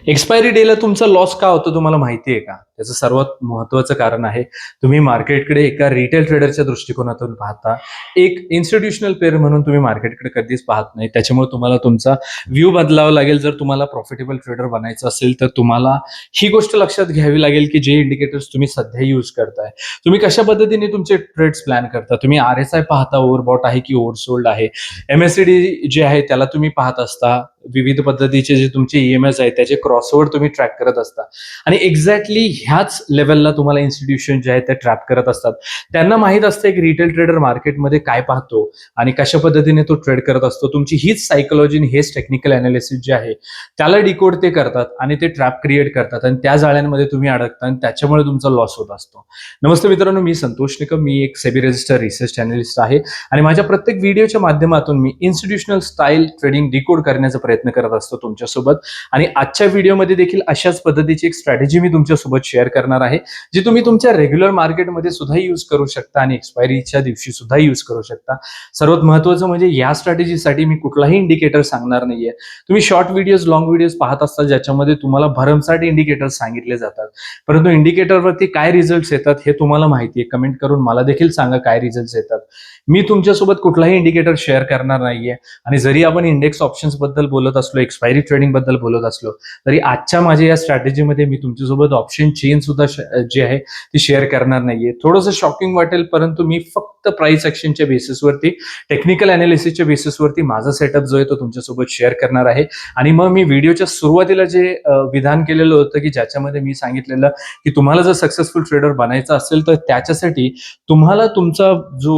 Expiry डेला तुमचा loss का होतो तुम्हाला माहिती आहे का? त्याचं सर्वात महत्त्वाचं कारण आहे, तुम्ही मार्केटकडे एका रिटेल ट्रेडरच्या दृष्टिकोनातून पाहता. एक इन्स्टिट्यूशनल प्लेयर म्हणून तुम्ही मार्केटकडे कधीच पाहत नाही. त्याच्यामुळे तुम्हाला तुमचा व्ह्यू बदलावा लागेल. जर तुम्हाला प्रॉफिटेबल ट्रेडर बनायचं असेल, तर तुम्हाला ही गोष्ट लक्षात घ्यावी लागेल, की जे इंडिकेटर्स तुम्ही सध्या यूज करताय, तुम्ही कशा पद्धतीने तुमचे ट्रेड्स प्लॅन करता. तुम्ही RSI पाहता, ओव्हरबॉट आहे की ओव्हरसोल्ड आहे. MACD जे आहे त्याला तुम्ही पाहत असता. विविध पद्धतीचे जे तुमचे EMS आहेत त्याचे क्रॉसओव्हर तुम्ही ट्रॅक करत असता आणि एक्झॅक्टली ह्याच लेवलला तुम्हाला इन्स्टिट्यूशन जे आहेत ते ट्रॅप करत असतात. त्यांना माहित असतं एक रिटेल ट्रेडर मार्केटमध्ये काय पाहतो आणि कशा पद्धतीने तो ट्रेड करत असतो. तुमची हीच सायकोलॉजी हेच टेक्निकल अनालिसिस जे आहे त्याला डिकोड ते करतात आणि ते ट्रॅप क्रिएट करतात आणि त्या जाळ्यांमध्ये तुम्ही अडकता आणि त्याच्यामुळे तुमचा लॉस होत असतो. नमस्ते मित्रांनो, मी संतोष निकम. मी एक सेबी रजिस्टर रिसर्च अनालिस्ट आहे आणि माझ्या प्रत्येक व्हिडिओच्या माध्यमातून मी इन्स्टिट्यूशनल स्टाईल ट्रेडिंग डिकोड करण्याचा प्रयत्न करत असतो तुमच्यासोबत. आणि आजच्या व्हिडिओमध्ये देखील अशाच पद्धतीची एक स्ट्रॅटेजी मी तुमच्यासोबत शेअर करणार आहे, जी तुम्ही तुमच्या रेग्युलर मार्केटमध्ये सुद्धा यूज करू शकता आणि एक्सपायरीच्या दिवशी सुद्धा यूज करू शकता. सर्वात महत्त्वाचं म्हणजे या स्ट्रॅटेजीसाठी मी कुठलाही इंडिकेटर सांगणार नाहीये. तुम्ही शॉर्ट व्हिडिओज, लॉंग व्हिडिओज पाहत असता ज्याच्यामध्ये तुम्हाला भरमसाठ इंडिकेटर्स सांगितले जातात, परंतु इंडिकेटरवरती काय रिझल्ट्स येतात हे तुम्हाला माहिती आहे. कमेंट करून मला देखील सांगा काय रिझल्ट्स येतात. मी तुमच्यासोबत कुठलाही इंडिकेटर शेअर करणार नाहीये आणि जरी आपण इंडेक्स ऑप्शन्स बद्दल बोलत असलो, एक्सपायरी ट्रेडिंग बद्दल बोलत असलो, तरी आजच्या माझ्या या स्ट्रॅटेजीमध्ये मी तुमच्यासोबत ऑप्शन चेन सुद्धा जी आहे ती शेअर करणार नाहीये. थोडंसं शॉकिंग वाटेल, परंतु मी फक्त प्राइस ऍक्शनच्या बेसिसवरती, टेक्निकल अनालिसिसच्या बेसिसवरती माझा सेटअप जो आहे तो तुमच्यासोबत शेअर करणार आहे. आणि मग मी व्हिडिओच्या सुरुवातीला जे विधान केलेलं होतं की ज्याच्यामध्ये मी सांगितलेलं की तुम्हाला जर सक्सेसफुल ट्रेडर बनायचं असेल तर त्याच्यासाठी तुम्हाला तुमचा जो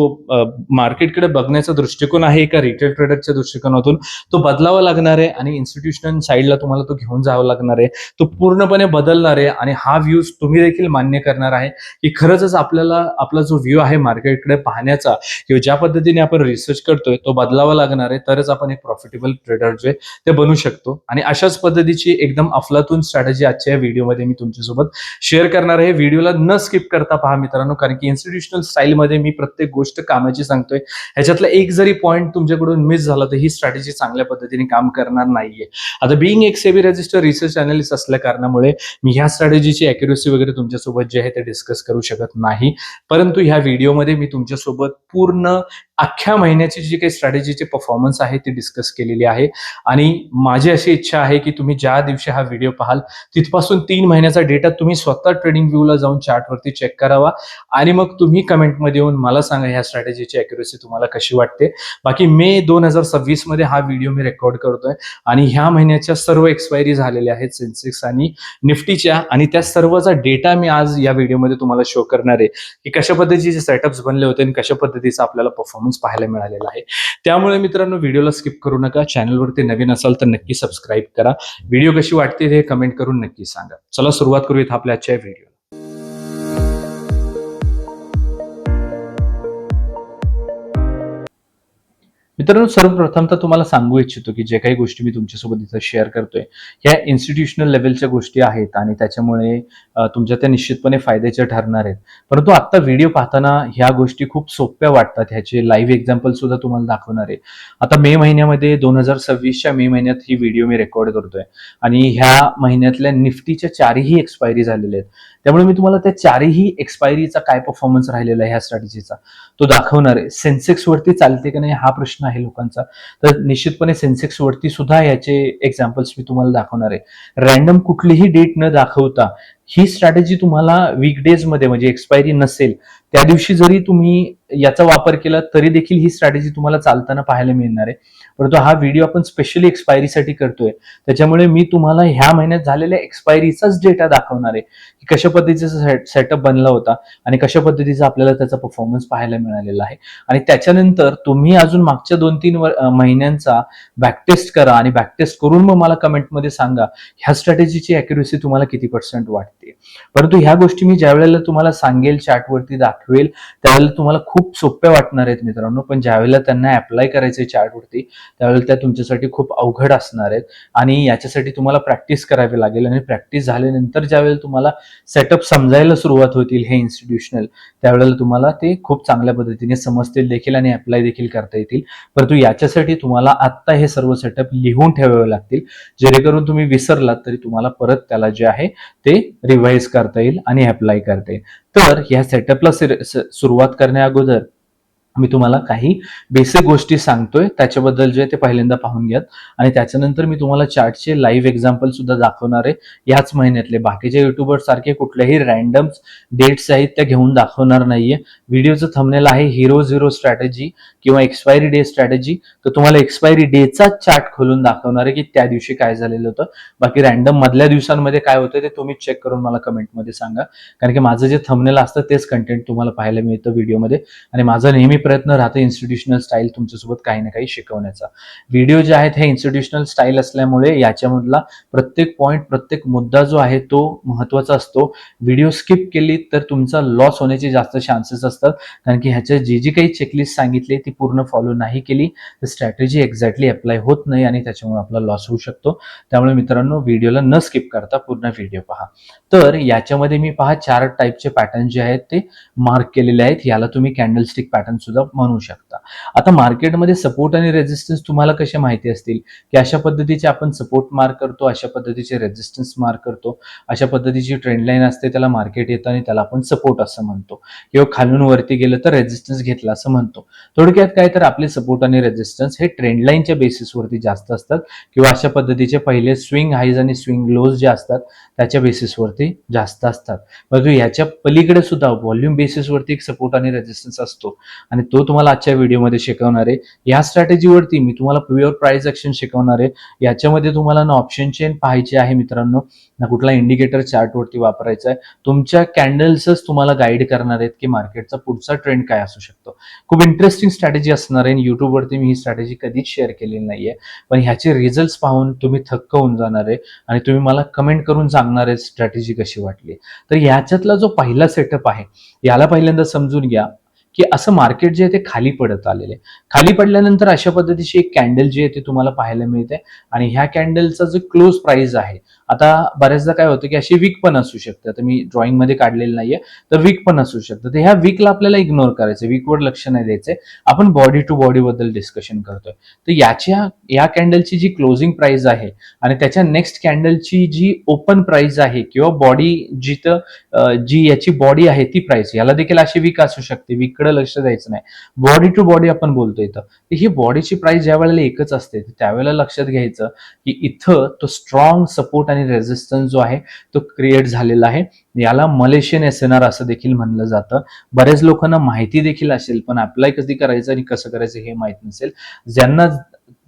मार्केटकडे बघण्याचा दृष्टिकोन आहे एका रिटेल ट्रेडरच्या दृष्टिकोनातून तो बदलावा लागणार आहे आणि इन्स्टिट्यूशनल साईडला तुम्हाला तो घेऊन जावा लागणार आहे. तो पूर्णपणे बदलणार आहे आणि हा व्ह्यू तुम्ही देखील मान्य करणार आहे की खरंच आपल्याला आपला जो व्ह्यू आहे मार्केटकडे पाहण्याचा किंवा ज्या पद्धतीने आपण रिसर्च करतोय तो बदलावा लागणार आहे. तरच आपण एक प्रॉफिटेबल ट्रेडर जे ते बनू शकतो. आणि अशाच पद्धतीची एकदम अफलातून स्ट्रॅटेजी आजच्या व्हिडिओमध्ये मी तुमच्यासोबत शेअर करणार आहे. व्हिडिओला न स्किप करता पहा मित्रांनो, कारण की इन्स्टिट्यूशनल स्टाईलमध्ये मी प्रत्येक गोष्ट कामाची सांगतोय. ह्याच्यातला एक जरी पॉईंट तुमच्याकडून मिस झाला तर ही स्ट्रॅटेजी चांगल्या पद्धतीने काम करणार नाहीये. आता बिईंग एक सेबी रजिस्टर रिसर्च अनालिस्ट असल्या कारणामुळे मी ह्या स्ट्रॅटेजीची अॅक्युरेसी वगैरे तुमच्यासोबत जे आहे ते डिस्कस करू शकत नाही, परंतु ह्या व्हिडिओमध्ये मी तुमच्यासोबत पूर्ण अख्ख्या महिन्याची जी काही स्ट्रॅटेजीचे परफॉर्मन्स आहे ती डिस्कस केलेली आहे. आणि माझी अशी इच्छा आहे की तुम्ही ज्या दिवशी हा व्हिडिओ पाहाल तिथपासून 3 महिन्याचा डेटा तुम्ही स्वतः ट्रेडिंग व्ह्यूला जाऊन चार्टवरती चेक करावा आणि मग तुम्ही कमेंटमध्ये येऊन मला सांगा ह्या स्ट्रॅटेजीची अॅक्युरेसी तुम्हाला कशी वाटते. बाकी मे 2026 मध्ये हा व्हिडिओ मी रेकॉर्ड करतोय आणि ह्या महिन्याच्या सर्व एक्सपायरी झालेल्या आहेत सेन्सेक्स आणि निफ्टीच्या, आणि त्या सर्वचा डेटा मी आज या व्हिडिओमध्ये तुम्हाला शो करणार आहे की कशा पद्धतीचे सेटअप्स बनले होते आणि कशा पद्धतीचा आपल्याला परफॉर्मन्स पाहायला मिळालेला आहे. त्यामुळे मित्रांनो, व्हिडिओला स्किप करू नका. चॅनलवरती नवीन असाल तर नक्की सबस्क्राईब करा. व्हिडिओ कशी वाटते हे कमेंट करून नक्की सांगा. चला सुरुवात करूयात आपल्या आजच्या व्हिडिओ. मित्रांनो, सर्वप्रथम तर तुम्हाला सांगू इच्छितो की जे काही गोष्टी मी तुमच्यासोबत इथं शेअर करतोय ह्या इन्स्टिट्यूशनल लेवलच्या गोष्टी आहेत आणि त्याच्यामुळे तुमच्या त्या निश्चितपणे फायद्याच्या ठरणार आहेत. परंतु आता व्हिडिओ पाहताना ह्या गोष्टी खूप सोप्या वाटतात. ह्याचे लाईव्ह एक्झाम्पल सुद्धा तुम्हाला दाखवणार आहे. आता मे महिन्यामध्ये 2026च्या मे महिन्यात ही व्हिडिओ मी रेकॉर्ड करतोय आणि ह्या महिन्यातल्या निफ्टीच्या 4ही एक्सपायरी झालेल्या आहेत. त्यामुळे मी तुम्हाला त्या 4ही एक्सपायरीचा काय परफॉर्मन्स राहिलेला आहे ह्या स्ट्रॅटेजीचा तो दाखवणार आहे. सेन्सेक्स वरती चालते का नाही हा प्रश्न आहे लोकांचा, तर निश्चितपणे सेन्सेक्स वरती सुद्धा याचे एक्झाम्पल्स मी तुम्हाला दाखवणार आहे. रॅन्डम कुठलीही डेट न दाखवता ही स्ट्रॅटेजी तुम्हाला वीकडेज मध्ये, म्हणजे एक्सपायरी नसेल त्या दिवशी जरी तुम्ही याचा वापर केला तरी देखील ही स्ट्रॅटेजी तुम्हाला चालताना पाहायला मिळणार आहे. परंतु हा व्हिडिओ आपण स्पेशली एक्सपायरीसाठी करतोय, त्याच्यामुळे मी तुम्हाला ह्या महिन्यात झालेल्या एक्सपायरीचाच डेटा दाखवणार आहे की कशा पद्धतीचा सेटअप बनला होता आणि कशा पद्धतीचा आपल्याला त्याचा परफॉर्मन्स पाहायला मिळालेला आहे. आणि त्याच्यानंतर तुम्ही अजून मागच्या 2-3 महिन्यांचा बॅकटेस्ट करा आणि बॅकटेस्ट करून मग मला कमेंटमध्ये सांगा ह्या स्ट्रॅटेजीची अॅक्युरेसी तुम्हाला किती % वाटते. परंतु ह्या गोष्टी मी ज्या वेळेला तुम्हाला सांगेल, चार्टवरती दाखवेल, त्यावेळेला तुम्हाला खूप सोप्या वाटणार आहेत मित्रांनो, पण ज्यावेळेला त्यांना अप्लाय करायचे चार्टवरती त्यावेळेला त्या तुमच्यासाठी खूप अवघड असणार आहेत आणि याच्यासाठी तुम्हाला प्रॅक्टिस करावी लागेल आणि प्रॅक्टिस झाल्यानंतर ज्यावेळेला तुम्हाला सेटअप समजायला सुरुवात होतील हे इन्स्टिट्यूशनल, त्यावेळेला तुम्हाला ते खूप चांगल्या पद्धतीने समजतील देखील आणि अप्लाय देखील करता येतील. परंतु याच्यासाठी तुम्हाला आत्ता हे सर्व सेटअप लिहून ठेवावे लागतील, जेणेकरून तुम्ही विसरलात तरी तुम्हाला परत त्याला जे आहे ते रिवाइज करता येईल आणि अप्लाय करता येईल. तर ह्या सेटअपला सुरुवात करण्या अगोदर मी तुम्हाला काही बेसिक गोष्टी सांगतोय, त्याच्याबद्दल जे ते पहिल्यांदा पाहून घ्यात आणि त्याच्यानंतर मी तुम्हाला चार्टचे लाईव्ह एक्झाम्पल सुद्धा दाखवणार आहे याच महिन्यातले. बाकीचे युट्यूबर्स सारखे कुठल्याही रँडम डेट्स आहेत त्या घेऊन दाखवणार नाहीये. व्हिडिओचं थंबनेल आहे हिरो झिरो स्ट्रॅटेजी किंवा एक्सपायरी डे स्ट्रॅटेजी, तर तुम्हाला एक्सपायरी डेचा चार्ट खोलून दाखवणार आहे की त्या दिवशी काय झालेलं होतं. बाकी रँडम मधल्या दिवसांमध्ये काय होतं ते तुम्ही चेक करून मला कमेंटमध्ये सांगा, कारण की माझं जे थंबनेल असतं तेच कंटेंट तुम्हाला पाहायला मिळतं व्हिडिओमध्ये आणि माझा नेहमी प्रयत्न राहतो इन्स्टिट्यूशनल स्टाईल तुमच्यासोबत काही ना काही शिकवण्याचा. व्हिडिओ जे आहेत हे इन्स्टिट्यूशनल स्टाईल असल्यामुळे याच्यामधला प्रत्येक पॉईंट, प्रत्येक मुद्दा जो आहे तो महत्वाचा असतो. व्हिडिओ स्किप केली तर तुमचा लॉस होण्याचे जास्त चान्सेस असतात, कारण की ह्याच्या जी काही चेकलिस्ट सांगितली ती पूर्ण फॉलो नाही केली तर स्ट्रॅटेजी एक्झॅक्टली अप्लाय होत नाही आणि त्याच्यामुळे आपला लॉस होऊ शकतो. त्यामुळे मित्रांनो व्हिडिओला न स्किप करता पूर्ण व्हिडिओ पहा. तर याच्यामध्ये मी पहा 4 टाईपचे पॅटर्न जे आहेत ते मार्क केलेले आहेत. याला तुम्ही कॅन्डलस्टिक पॅटर्न सुद्धा म्हणू शकता. आता मार्केटमध्ये सपोर्ट आणि रेजिस्टन्स तुम्हाला कसे माहिती असतील की अशा पद्धतीचे आपण सपोर्ट मार्क करतो, अशा पद्धतीचे रेजिस्टन्स मार्क करतो, अशा पद्धतीची ट्रेंड लाईन असते त्याला मार्केट येतं आणि त्याला आपण सपोर्ट असं म्हणतो, किंवा खालून वरती गेलं तर रेजिस्टन्स घेतला असं म्हणतो. थोडक्यात काय तर आपले सपोर्ट आणि रेजिस्टन्स हे ट्रेंड लाईनच्या बेसिसवरती जास्त असतात किंवा अशा पद्धतीचे पहिले स्विंग हाईज आणि स्विंग लोज जे असतात त्याच्या बेसिसवरती जास्त असतात. परंतु याच्या पलीकडे सुद्धा व्हॉल्यूम बेसिसवरती एक सपोर्ट आणि रेजिस्टन्स असतो आणि तो तुम्हाला आजच्या व्हिडिओमध्ये शिकवणार आहे. या स्ट्रॅटेजीवरती मी तुम्हाला प्युअर प्राइस ऍक्शन शिकवणार आहे. याच्यामध्ये तुम्हाला ना ऑप्शन चेन पाहायचे आहे मित्रांनो, ना कुठला इंडिकेटर चार्टवरती वापरायचा आहे. तुमच्या कॅन्डल्सच तुम्हाला गाईड करणार आहेत की मार्केटचा पुढचा ट्रेंड काय असू शकतो. खूप इंटरेस्टिंग स्ट्रॅटेजी असणार आहे. युट्यूबवरती मी ही स्ट्रॅटेजी कधीच शेअर केलेली नाहीये, पण ह्याचे रिझल्ट पाहून तुम्ही थक्क होऊन जाणार आहे आणि तुम्ही मला कमेंट करून सांगणार आहे स्ट्रॅटेजी कशी वाटली. तर याच्यातला जो पहिला सेटअप आहे याला पहिल्यांदा समजून घ्या की असं मार्केट जे आहे ते खाली पडत आलेले. खाली पडल्यानंतर अशा पद्धतीची एक कॅन्डल जी आहे ती तुम्हाला पाहायला मिळते आणि ह्या कॅन्डलचा जो क्लोज प्राइस आहे, आता बऱ्याचदा काय होतं की अशी वीक पण असू शकते. आता मी ड्रॉइंग मध्ये काढलेलं नाहीये, तर वीक पण असू शकतं. तर ह्या वीकला आपल्याला इग्नोर करायचं, वीकवर लक्ष नाही द्यायचंय. आपण बॉडी टू बॉडी बद्दल डिस्कशन करतोय. तर या कॅन्डलची जी क्लोजिंग प्राइस आहे आणि त्याच्या नेक्स्ट कॅन्डलची जी ओपन प्राइस आहे किंवा बॉडी जिथं जी याची बॉडी आहे ती प्राइस, याला देखील अशी वीक असू शकते. वीककडे लक्ष द्यायचं नाही, बॉडी टू बॉडी आपण बोलतोय इथं. ही बॉडीची प्राइस ज्या वेळेला एकच असते त्यावेळेला लक्षात घ्यायचं की इथं तो स्ट्रॉंग सपोर्ट आणि रेजिस्टन्स जो आहे तो क्रिएट झालेला आहे. याला मलेशियन एसएनआर असं देखील म्हणलं जातं. बऱ्याच लोकांना माहिती देखील असेल, पण अप्लाय कधी करायचं आणि कसं करायचं हे माहित नसेल. ज्यांना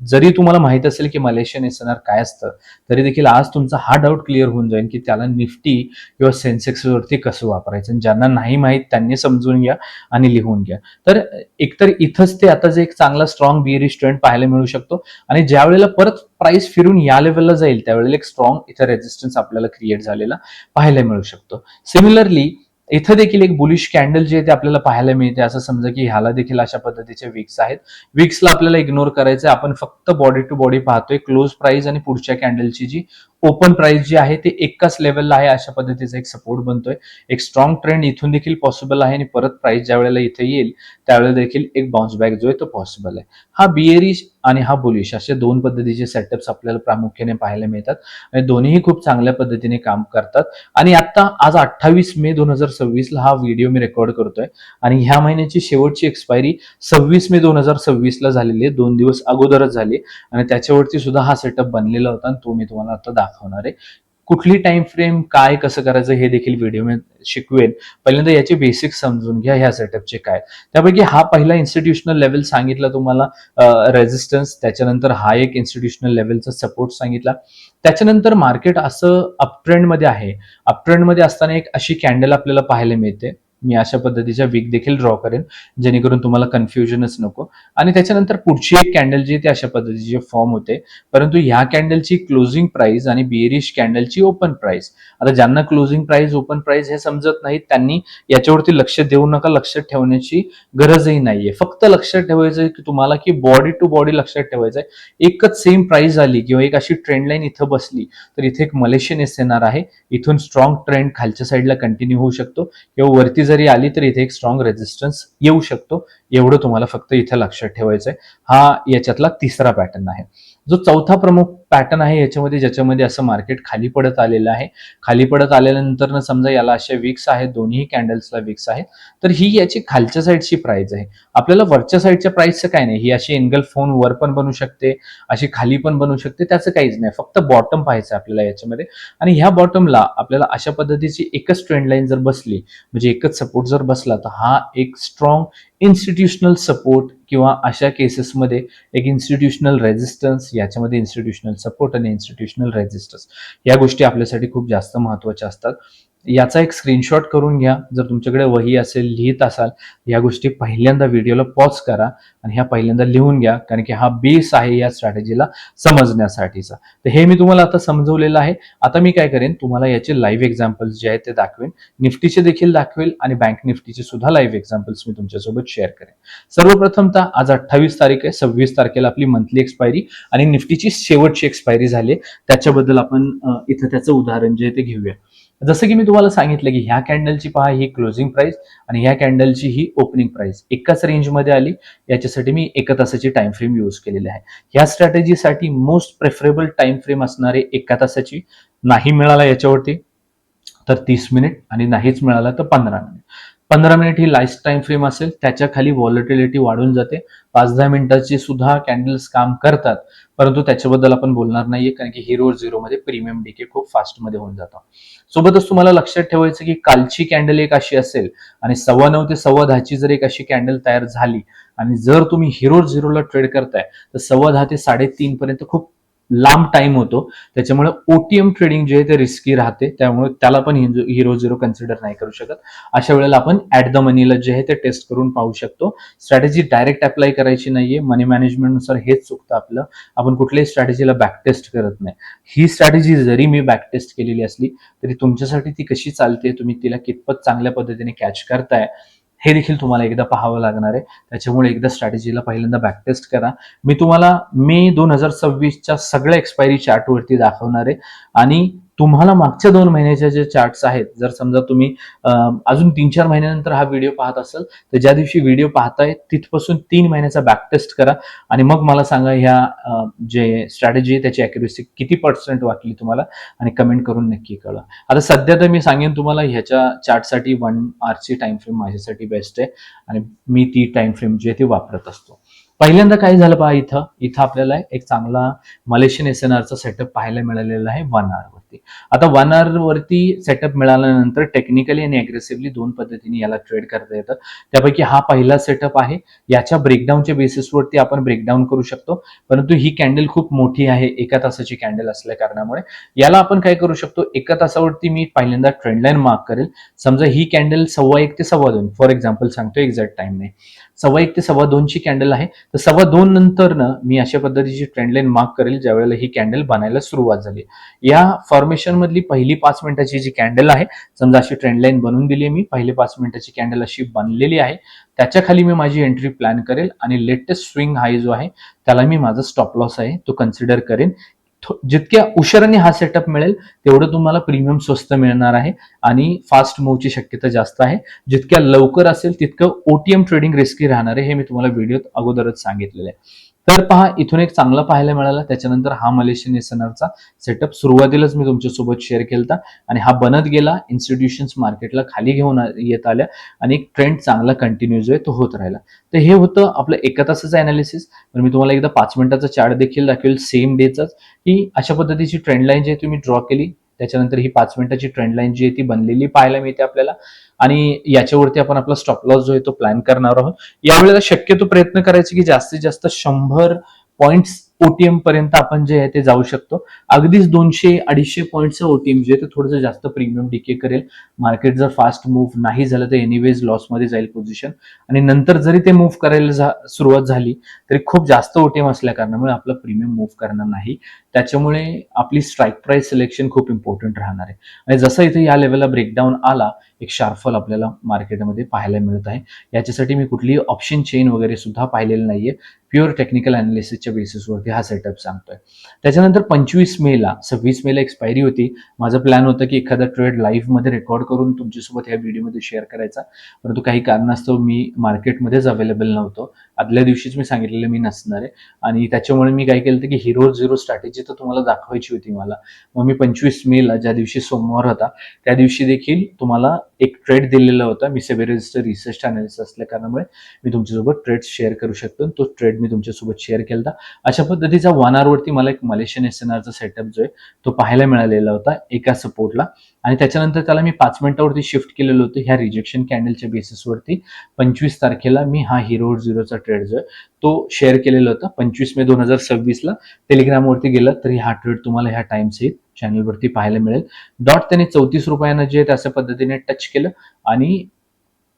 जरी तुम्हाला माहित असेल की मलेशियन एसएनआर काय असतं, तरी देखील आज तुमचा हा डाऊट क्लिअर होऊन जाईल की त्याला निफ्टी किंवा सेन्सेक्स वरती कसं वापरायचं. ज्यांना नाही माहित त्यांनी समजून घ्या आणि लिहून घ्या. तर एकतर इथंच ते आता जे एक चांगला स्ट्रॉंग बिअरिश ट्रेंड पाहायला मिळू शकतो आणि ज्या वेळेला परत प्राइस फिरून या लेवलला जाईल त्यावेळेला एक स्ट्रॉंग इथं रेजिस्टन्स आपल्याला क्रिएट झालेला पाहायला मिळू शकतो. सिमिलरली इथं देखील एक बुलिश कॅन्डल जे आहे ते आपल्याला पाहायला मिळते. असं समजा की ह्याला देखील अशा पद्धतीचे विक्स आहेत. विक्सला आपल्याला इग्नोर करायचं आहे. आपण फक्त बॉडी टू बॉडी पाहतोय. क्लोज प्राइस आणि पुढच्या कॅन्डलची जी ओपन प्राइस जी आहे ते एकाच लेवलला आहे. अशा पद्धतीचा एक सपोर्ट बनतोय. एक स्ट्रॉंग ट्रेंड इथून देखील पॉसिबल आहे आणि परत प्राइस ज्या वेळेला इथे येईल त्यावेळेला देखील एक बाउन्स बॅक जो आहे तो पॉसिबल आहे. हा बिअरिश आणि हा बुलिश असे दोन पद्धतीचे सेटअप्स आपल्याला प्रामुख्याने पाहायला मिळतात आणि दोन्हीही खूप चांगल्या पद्धतीने काम करतात. आणि आता आज 28 मे 2026 ला हा व्हिडिओ मी रेकॉर्ड करतोय आणि ह्या महिन्याची शेवटची एक्सपायरी 26 मे 2026 ला झालेली आहे. 2 दिवस अगोदरच झाली आणि त्याच्यावरती सुद्धा हा सेटअप बनलेला होता आणि तो मी तुम्हाला आता दाखवणार आहे. कुठली टाइम फ्रेम काय कसं करायचं हे देखील व्हिडिओ मी शिकवेन. पहिल्यांदा याचे बेसिक समजून घ्या ह्या सेटअपचे काय. त्यापैकी हा पहिला इन्स्टिट्यूशनल लेवल सांगितला तुम्हाला रेजिस्टन्स, त्याच्यानंतर हा एक इन्स्टिट्यूशनल लेवलचा सपोर्ट सांगितला. त्याच्यानंतर मार्केट असं अपट्रेंड मध्ये आहे. अपट्रेंड मध्ये असताना एक अशी कॅन्डल आपल्याला पाहायला मिळते मी अशा पद्धतीच्या विक देखील ड्रॉ करेन, जेणेकरून तुम्हाला कन्फ्युजनच नको. आणि त्याच्यानंतर पुढची एक कॅन्डल जी ती अशा पद्धतीचे फॉर्म होते, परंतु ह्या कॅन्डलची क्लोजिंग प्राइस आणि बिअरिश कॅन्डलची ओपन प्राइस. आता ज्यांना क्लोजिंग प्राइस ओपन प्राइस हे समजत नाही त्यांनी याच्यावरती लक्ष देऊ नका, लक्षात ठेवण्याची गरजही नाहीये. फक्त लक्षात ठेवायचं की तुम्हाला की बॉडी टू बॉडी लक्षात ठेवायचं आहे. एकच सेम प्राइस आली किंवा एक अशी ट्रेंड लाईन इथं बसली तर इथे एक मलेशियन एस येणार आहे. इथून स्ट्रॉंग ट्रेंड खालच्या साईडला कंटिन्यू होऊ शकतो किंवा वरती जरी आली तर इथे एक स्ट्रॉंग रेजिस्टन्स येऊ शकतो. एवढं तुम्हाला फक्त इथे लक्षात ठेवायचं आहे. हा याच्यातला तिसरा पॅटर्न आहे. जो चौथा प्रमुख पॅटर्न आहे याच्यामध्ये, ज्याच्यामध्ये असं मार्केट खाली पडत आलेलं आहे. खाली पडत आल्यानंतर समजा याला अशा विक्स आहेत, दोन्ही कॅन्डल्सला विक्स आहेत, तर ही याची खालच्या साईडची प्राइस आहे. आपल्याला वरच्या साईडच्या प्राइसचं काय नाही, ही अशी एंगल्फ होऊन वर पण बनू शकते, अशी खाली पण बनू शकते, त्याचं काहीच नाही. फक्त बॉटम पाहायचं आपल्याला याच्यामध्ये. आणि ह्या बॉटमला आपल्याला अशा पद्धतीची एकच ट्रेंड लाईन जर बसली, म्हणजे एकच सपोर्ट जर बसला, तर हा एक स्ट्रॉंग इन्स्टिट्यूशनल सपोर्ट किंवा अशा केसेसमध्ये एक इन्स्टिट्यूशनल रेजिस्टन्स, याच्यामध्ये इन्स्टिट्यूशनल सपोर्ट आणि इन्स्टिट्यूशनल रेजिस्टन्स या गोष्टी आपल्यासाठी खूप जास्त महत्वाच्या असतात. याचा एक स्क्रीनशॉट करून घ्या. जर तुमच्याकडे वही असेल, लिहित असाल, या गोष्टी पहिल्यांदा व्हिडिओला पॉज करा आणि ह्या पहिल्यांदा लिहून घ्या, कारण की हा बेस आहे या स्ट्रॅटेजीला समजण्यासाठीचा. तर हे मी तुम्हाला आता समजवलेलं आहे. आता मी काय करेन, तुम्हाला याचे लाईव्ह एक्झाम्पल्स जे आहेत ते दाखवेन, निफ्टीचे देखील दाखवेल आणि बँक निफ्टीचे सुद्धा लाईव्ह एक्झाम्पल्स मी तुमच्यासोबत शेअर करेन. सर्वप्रथमतः आज 28 तारीख आहे, 26 तारखेला आपली मंथली एक्सपायरी आणि निफ्टीची शेवटची एक्सपायरी झाली. त्याच्याबद्दल आपण इथं त्याचं उदाहरण जे आहे ते घेऊया. जसं की मी तुम्हाला सांगितलं की ह्या कॅन्डलची पहा ही क्लोजिंग प्राइस आणि ह्या कॅन्डलची ही ओपनिंग प्राइस एकाच रेंजमध्ये आली. याच्यासाठी मी 1 तासाची टाइम फ्रेम यूज केलेली आहे. ह्या स्ट्रॅटेजीसाठी मोस्ट प्रेफरेबल टाइम फ्रेम असणारे 1 तासाची. नाही मिळाला याच्यावरती तर 30 मिनिट आणि नाहीच मिळाला तर 15 मिनिट. 15 मिनिट ही लास्ट टाइम फ्रेम असेल, त्याच्या खाली व्हॉलेटिलिटी वाढून जाते. 5-10 मिनिटाची सुद्धा कॅन्डल्स काम करतात, परंतु त्याच्याबद्दल आपण बोलणार नाहीये, कारण की हिरो झिरो मध्ये प्रीमियम डीके खूप फास्ट मध्ये होऊन जातं. सोबतच तुम्हाला लक्षात ठेवायचं की कालची कॅन्डल एक अशी असेल आणि 9:15 ते 10:15 जर एक अशी कॅन्डल तयार झाली आणि जर तुम्ही हिरो झिरोला ट्रेड करताय तर 10:15 ते 3:30 पर्यंत खूप लांब टाइम होतो. त्याच्यामुळे ओटीएम ट्रेडिंग जे आहे ते रिस्की राहते, त्यामुळे त्याला पण हिरो झिरो कन्सिडर नाही करू शकत. अशा वेळेला आपण ऍट द मनीला जे आहे ते टेस्ट करून पाहू शकतो. स्ट्रॅटेजी डायरेक्ट अप्लाय करायची नाहीये. मनी मॅनेजमेंटनुसार हेच चुकतं आपलं, आपण कुठल्याही स्ट्रॅटेजीला बॅक टेस्ट करत नाही. ही स्ट्रॅटेजी जरी मी बॅक टेस्ट केलेली असली तरी तुमच्यासाठी ती कशी चालते, तुम्ही तिला कितपत चांगल्या पद्धतीने कॅच करताय, हे देखील तुम्हाला एकदा पाहावं लागणार आहे. त्याच्यामुळे एकदा स्ट्रॅटेजीला पहिल्यांदा बॅकटेस्ट करा. मी तुम्हाला मे 2026च्या सगळ्या एक्सपायरी चार्टवरती दाखवणार आहे आणि तुम्हाला मागच्या 2 महिन्याच्या जे चार्ट्स आहेत, जर समजा तुम्ही अजून 3-4 महिन्यानंतर हा व्हिडिओ पाहत असाल तर ज्या दिवशी व्हिडिओ पाहताय तिथपासून 3 महिन्याचा बॅकटेस्ट करा आणि मग मला सांगा ह्या जे स्ट्रॅटेजी आहे त्याची अॅक्युरेसी किती % वाटली तुम्हाला आणि कमेंट करून नक्की कळवा. आता सध्या तर मी सांगेन तुम्हाला ह्याच्या चार्टसाठी 1 आवरची टाइम फ्रेम माझ्यासाठी बेस्ट आहे आणि मी ती टाइम फ्रेम जी आहे ती वापरत असतो. पहिल्यांदा काय झालं पहा, इथं आपल्याला एक चांगला मलेशियन एसएनआरचा सेटअप पाहायला मिळालेला आहे 1 आवर. आता 1 आवर वरती सेटअप मिळाल्यानंतर टेक्निकली आणि अग्रेसिव्हली 2 पद्धतीने याला ट्रेड करता येतं. त्यापैकी हा पहिला सेटअप आहे. याच्या ब्रेकडाऊनच्या बेसिसवरती आपण ब्रेकडाऊन करू शकतो, परंतु ही कॅन्डल खूप मोठी आहे, 1 तासाची कॅन्डल असल्या कारणामुळे याला आपण काय करू शकतो, 1 तासावरती मी पहिल्यांदा ट्रेंड लाईन मार्क करेल. समजा ही कॅन्डल 1:15 ते 2:15 फॉर एक्झाम्पल सांगतो, एक्झॅक्ट टाइम नाही, 1:15 ते 2:15 ची कॅन्डल आहे, तर 2:15 नंतर मी अशा पद्धतीची ट्रेंड लाईन मार्क करेल ज्या वेळेला ही कॅन्डल बनायला सुरुवात झाली. या फॉर्मेशन मधली पहिली 5 मिनिटाची जी कॅन्डल आहे, समजा अशी ट्रेंड लाईन बनवून दिली मी, पहिली 5 मिनिटाची कॅन्डल अशी बनलेली आहे, त्याच्या खाली मी माझी एंट्री प्लॅन करेल आणि लेटेस्ट स्विंग हाय जो आहे त्याला मी माझा स्टॉप लॉस आहे तो कन्सिडर करेन. जितक्या उशिराने हा सेटअप मिळेल तेवढं तुम्हाला प्रीमियम स्वस्त मिळणार आहे आणि फास्ट मूवची शक्यता जास्त आहे. जितक्या लवकर असेल तितकं ओटीएम ट्रेडिंग रिस्की राहणार आहे, हे मी तुम्हाला व्हिडिओत अगोदरच सांगितलेलं आहे. तर पहा, इथून एक चांगला पाहायला मिळाला. त्याच्यानंतर हा मलेशियन एसएनआरचा सेटअप सुरुवातीलाच मी तुमच्यासोबत शेअर केला आणि हा बनत गेला. इन्स्टिट्यूशन्स मार्केटला खाली घेऊन येत आल्या आणि एक ट्रेंड चांगला कंटिन्यू जो आहे तो होत राहिला. तर हे होतं आपलं 1 तासाचं अनालिसिस. तर मी तुम्हाला एकदा 5 मिनिटाचा चार्ट देखील दाखवेल सेम डेचाच, की अशा पद्धतीची ट्रेंड लाईन जी आहे तुम्ही ड्रॉ केली, त्याच्यानंतर ही 5 मिनिटाची ट्रेंड लाईन जी आहे ती बनलेली पाहायला मिळते आपल्याला आणि याच्यावरती आपण आपला स्टॉप लॉस जो आहे तो प्लॅन करणार आहोत. यावेळेला शक्यतो प्रयत्न करायचे की जास्तीत जास्त 100 पॉइंट्स ओटीएम पर्यंत आपण जे आहे ते जाऊ शकतो. अगदीच 200-250 पॉईंटचं ओटीएम जे आहे ते थोडंसं जास्त प्रीमियम डीके करेल. मार्केट जर फास्ट मूव्ह नाही झालं तर एनिवेज लॉसमध्ये जाईल पोझिशन, आणि नंतर जरी ते मूव्ह करायला सुरुवात झाली तरी खूप जास्त ओटीएम असल्या कारणामुळे आपलं प्रीमियम मूव्ह करणार नाही. त्याच्यामुळे आपली स्ट्राईक प्राइस सिलेक्शन खूप इम्पॉर्टंट राहणार आहे. आणि जसं इथे या लेवलला ब्रेकडाऊन आला, एक शार्पफॉल आपल्याला मार्केटमध्ये पाहायला मिळत आहे. याच्यासाठी मी कुठलीही ऑप्शन चेन वगैरे सुद्धा पाहिलेलं नाहीये. प्युअर टेक्निकल अनालिसिसच्या बेसिसवरती हा सेटअप सांगतोय. त्याच्यानंतर 25 मेला 26 मेला एक्सपायरी होती. माझं प्लॅन होतं की एखादा ट्रेड लाईव्हमध्ये रेकॉर्ड करून तुमच्यासोबत ह्या व्हिडिओमध्ये शेअर करायचा, परंतु काही कारणास्तव मी मार्केटमध्येच अवेलेबल नव्हतो. आदल्या दिवशीच मी सांगितलेलं मी नसणार आहे, आणि त्याच्यामुळे मी काय केलं होतं की हिरो झिरो स्ट्रॅटेजी तर तुम्हाला दाखवायची होती मला. मग मी 25 मेला, ज्या दिवशी सोमवार होता, त्या दिवशी देखील तुम्हाला एक ट्रेड दिलेला होता. मी सेव्हिअरिस्टचं रिसर्च अनालिसिस असल्या कारणामुळे मी तुमच्यासोबत ट्रेड शेअर करू शकतो. तो ट्रेड मी तुमच्यासोबत शेअर केला होता. अशा पद्धतीचा 1 आवरती मला एक मलेशियन एसएनआरचा सेटअप जो आहे तो पाहायला मिळालेला होता एका सपोर्टला, आणि त्याच्यानंतर त्याला मी 5 मिनिटावरती शिफ्ट केलेलं होतं ह्या रिजेक्शन कॅन्डलच्या बेसिसवरती. 25 तारखेला मी हा हिरो झिरोचा ट्रेड जो आहे तो शेअर केलेला होता. 25 मे 2026ला टेलिग्रामवरती गेला तरी हा ट्रेड तुम्हाला ह्या टाइम सहित चॅनलवरती पाहायला मिळेल. डॉट त्याने 34 रुपयांना जे आहे अशा पद्धतीने टच केलं, आणि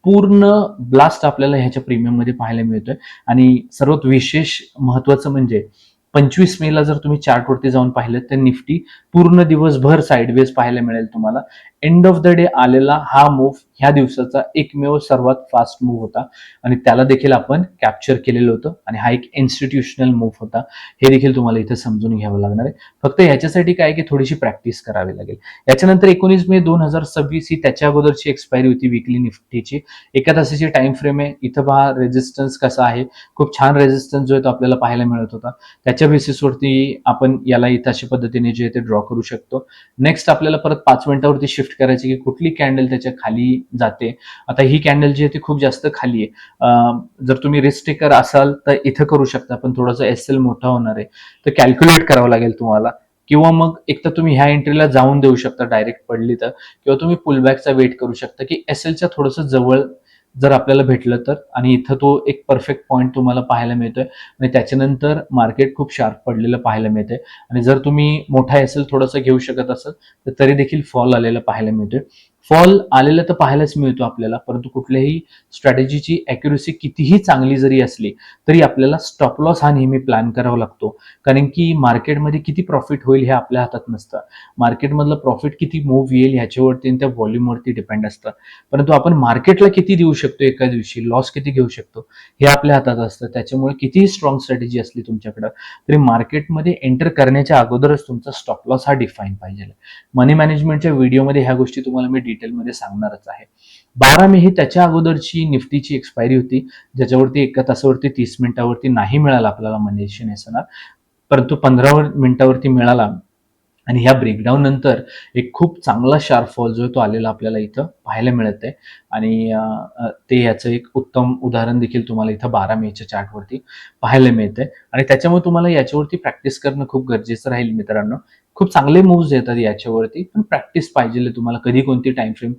पूर्ण ब्लास्ट आपल्याला ह्याच्या प्रीमियम मध्ये पाहायला मिळतोय. आणि सर्वात विशेष महत्वाचं म्हणजे 25 मेला जर तुम्ही चार्टवरती जाऊन पाहिलं तर निफ्टी पूर्ण दिवसभर साईडवेज पाहायला मिळेल तुम्हाला. एंड ऑफ द डे आलेला हा मूव्ह ह्या दिवसाचा एकमेव सर्वात फास्ट मूव्ह होता, आणि त्याला देखील आपण कॅप्चर केलेलं होतं, आणि हा एक इन्स्टिट्यूशनल मूव्ह होता. हे देखील तुम्हाला इथे समजून घ्यावं लागणार आहे. फक्त याच्यासाठी काय की थोडीशी प्रॅक्टिस करावी लागेल. याच्यानंतर 19 मे 2026 ही त्याच्या अगोदरची एक्सपायरी होती वीकली निफ्टीची. एका तासाची टाइम फ्रेम आहे. इथं पहा रेजिस्टन्स कसा आहे, खूप छान रेजिस्टन्स जो आहे तो आपल्याला पाहायला मिळत होता. त्याच्या बेसिसवरती आपण याला इथं अशा पद्धतीने जे ते ड्रॉ करू शकतो. नेक्स्ट आपल्याला परत 5 मिनिटावरती शिफ्ट करायची की कुठली कॅन्डल त्याच्या खाली जाते. आता ही कॅन्डल जी आहे ती खूप जास्त खाली आहे. जर तुम्ही रिस्क टेकर असाल तर इथं करू शकता, पण थोडंसं एसएल मोठा होणार आहे, तर कॅल्क्युलेट करावं लागेल तुम्हाला. किंवा मग एक तर तुम्ही ह्या एंट्रीला जाऊन देऊ शकता डायरेक्ट पडली तर, किंवा तुम्ही पुलबॅकचा वेट करू शकता की एसएलच्या थोडंसं जवळ जर आपल्याला भेटलं तर, आणि इथं तो एक परफेक्ट पॉईंट तुम्हाला पाहायला मिळतोय, आणि त्याच्यानंतर मार्केट खूप शार्प पडलेलं पाहायला मिळतंय. आणि जर तुम्ही मोठा एसएल थोडंसं घेऊ शकत असाल तर तरी देखील फॉल आलेला पाहायला मिळतोय. फॉल आलेला तर पाहायलाच मिळतो आपल्याला, परंतु कुठल्याही स्ट्रॅटेजीची अॅक्युरेसी कितीही चांगली जरी असली तरी आपल्याला स्टॉप लॉस हा नेहमी प्लॅन करावा लागतो. कारण की मार्केटमध्ये किती प्रॉफिट होईल हे आपल्या हातात नसतं. मार्केटमधलं प्रॉफिट किती मूव्ह येईल ह्याच्यावरती आणि त्या व्हॉल्यूमवरती डिपेंड असतं. परंतु आपण मार्केटला किती देऊ शकतो एका दिवशी, लॉस किती घेऊ शकतो हे आपल्या हातात असतं. त्याच्यामुळे कितीही स्ट्रॉंग स्ट्रॅटेजी असली तुमच्याकडं तरी मार्केटमध्ये एंटर करण्याच्या अगोदरच तुमचा स्टॉप लॉस हा डिफाईन पाहिजे. मनी मॅनेजमेंटच्या व्हिडिओमध्ये ह्या गोष्टी तुम्हाला मी डिटेलमध्ये सांगणारच आहे. 12 मे ही त्याच्या अगोदरची निफ्टीची एक्सपायरी होती, ज्याच्यावरती एका तासावरती 30 मिनिटावरती नाही मिळाला आपल्याला मनीशन एसएनआर, परंतु 15 मिनिटावरती मिळाला. आणि ह्या ब्रेकडाऊन नंतर एक खूप चांगला शार्प फॉल जो आहे तो आलेला आपल्याला इथं पाहायला मिळत आहे. आणि ते याचं एक उत्तम उदाहरण देखील तुम्हाला इथं 12 मेच्या चार्टवरती पाहायला मिळतंय. आणि त्याच्यामुळे तुम्हाला याच्यावरती प्रॅक्टिस करणं खूप गरजेचं राहील मित्रांनो. खूप चांगले मूव्ज येतात याच्यावरती, पण प्रॅक्टिस पाहिजे तुम्हाला. कधी कोणती टाइम फ्रेम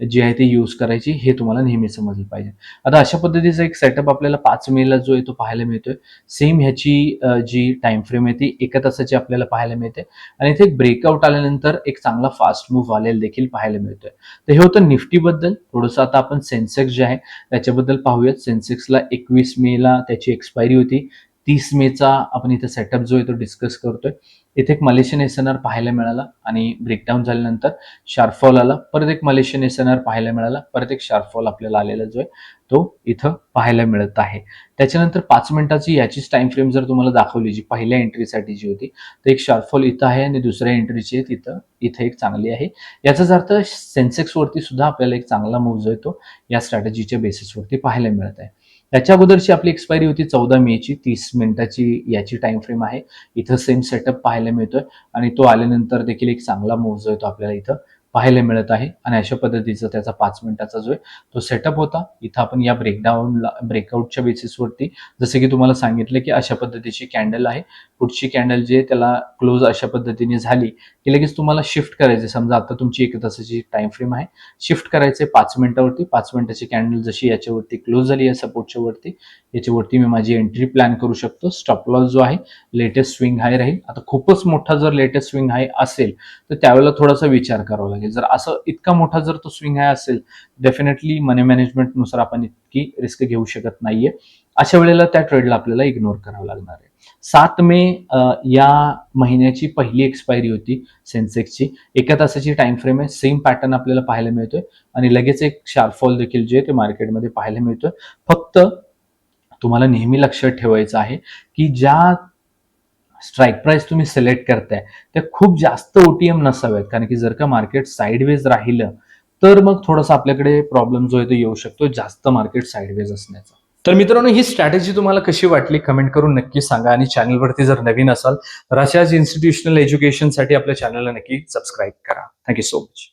जी आहे ती यूज करायची हे तुम्हाला नेहमी समजलं पाहिजे. आता अशा पद्धतीचा एक सेटअप आपल्याला 5 मेला जो आहे तो पाहायला मिळतोय. सेम ह्याची जी टाइम फ्रेम आहे ती एका तासाची आपल्याला पाहायला मिळते, आणि इथे एक ब्रेकआउट आल्यानंतर एक चांगला फास्ट मूव्ह आलेला देखील पाहायला मिळतोय. तर हे होतं निफ्टीबद्दल. थोडंसं आता आपण सेन्सेक्स जे आहे त्याच्याबद्दल पाहूयात. सेन्सेक्सला 21 मेला त्याची एक्सपायरी होती. 30 मेचा आपण इथे सेटअप जो आहे तो डिस्कस करतोय. इथे एक मलेशियन एसएनआर पाहायला मिळाला, आणि ब्रेकडाऊन झाल्यानंतर शार्पफॉल आला. परत एक मलेशियन एसएनआर पाहायला मिळाला. परत एक शार्पफॉल आपल्याला आलेला जो आहे तो इथं पाहायला मिळत आहे. त्याच्यानंतर 5 मिनिटाची याचीच टाइम फ्रेम जर तुम्हाला दाखवली, जी पहिल्या एंट्रीसाठी जी होती, तर एक शार्पफॉल इथं आहे, आणि दुसऱ्या एंट्रीची तिथं इथं एक चांगली आहे. याचाच अर्थ सेन्सेक्सवरती सुद्धा आपल्याला एक चांगला मूव्ह जो आहे तो या स्ट्रॅटेजीच्या बेसिसवरती पाहायला मिळत आहे. त्याच्या अगोदरची आपली एक्सपायरी होती 14 मेची. 30 मिनिटाची याची टाइम फ्रेम आहे. इथं सेम सेटअप पाहायला मिळतोय, आणि तो आल्यानंतर देखील एक चांगला मूव्ह जो आहे तो आपल्याला इथं पाहायला मिळत आहे. आणि अशा पद्धतीचा त्याचा 5 मिनिटाचा जो आहे तो सेटअप होता. इथं आपण या ब्रेकआउटच्या बेसिसवरती जसं की तुम्हाला सांगितलं की अशा पद्धतीची कॅन्डल आहे. पुढची कॅन्डल जी आहे त्याला क्लोज अशा पद्धतीने झाली की लगेच तुम्हाला शिफ्ट करायचे. समजा आता तुमची 1 तासाची टाइम फ्रेम आहे, शिफ्ट करायचे 5 मिनिटावरती. 5 मिनिटाची कॅन्डल जशी याच्यावरती क्लोज झाली या सपोर्टच्या वरती, याच्यावरती मी माझी एंट्री प्लॅन करू शकतो. स्टॉप लॉस जो आहे लेटेस्ट स्विंग हाय राहील. आता खूपच मोठा जर लेटेस्ट स्विंग हाय असेल तर त्यावेळेला थोडासा विचार करावा लागेल. जर असं इतका मोठा जर तो स्विंग हाय असेल, डेफिनेटली मनी मॅनेजमेंटनुसार आपण इतकी रिस्क घेऊ शकत नाहीये. अशा वेळेला त्या ट्रेडला आपल्याला इग्नोर करावं लागणार आहे. 7 मे या महिन्याची पहिली एक्सपायरी होती सेन्सेक्सची. 1 तासाची टाइम फ्रेम आहे. सेम पॅटर्न आपल्याला पाहायला मिळतोय आणि लगेच एक शार्प फॉल देखील जे आहे ते मार्केटमध्ये पाहायला मिळतोय. फक्त तुम्हाला नेहमी लक्षात ठेवायचं आहे की ज्या स्ट्राईक प्राइस तुम्ही सिलेक्ट करताय त्या खूप जास्त ओटीएम नसाव्यात. कारण की जर का मार्केट साईडवेज राहिलं तर मग थोडासा आपल्याकडे प्रॉब्लेम जो आहे तो येऊ शकतो, जास्त मार्केट साईडवेज असण्याचा. तर मित्रांनो, ही स्ट्रॅटेजी तुम्हाला कशी वाटली कमेंट करून नक्की सांगा. आणि चॅनलवरती जर नवीन असाल तर अशाच इन्स्टिट्यूशनल एज्युकेशनसाठी आपल्या चॅनलला नक्की सबस्क्राईब करा. Thank you so much.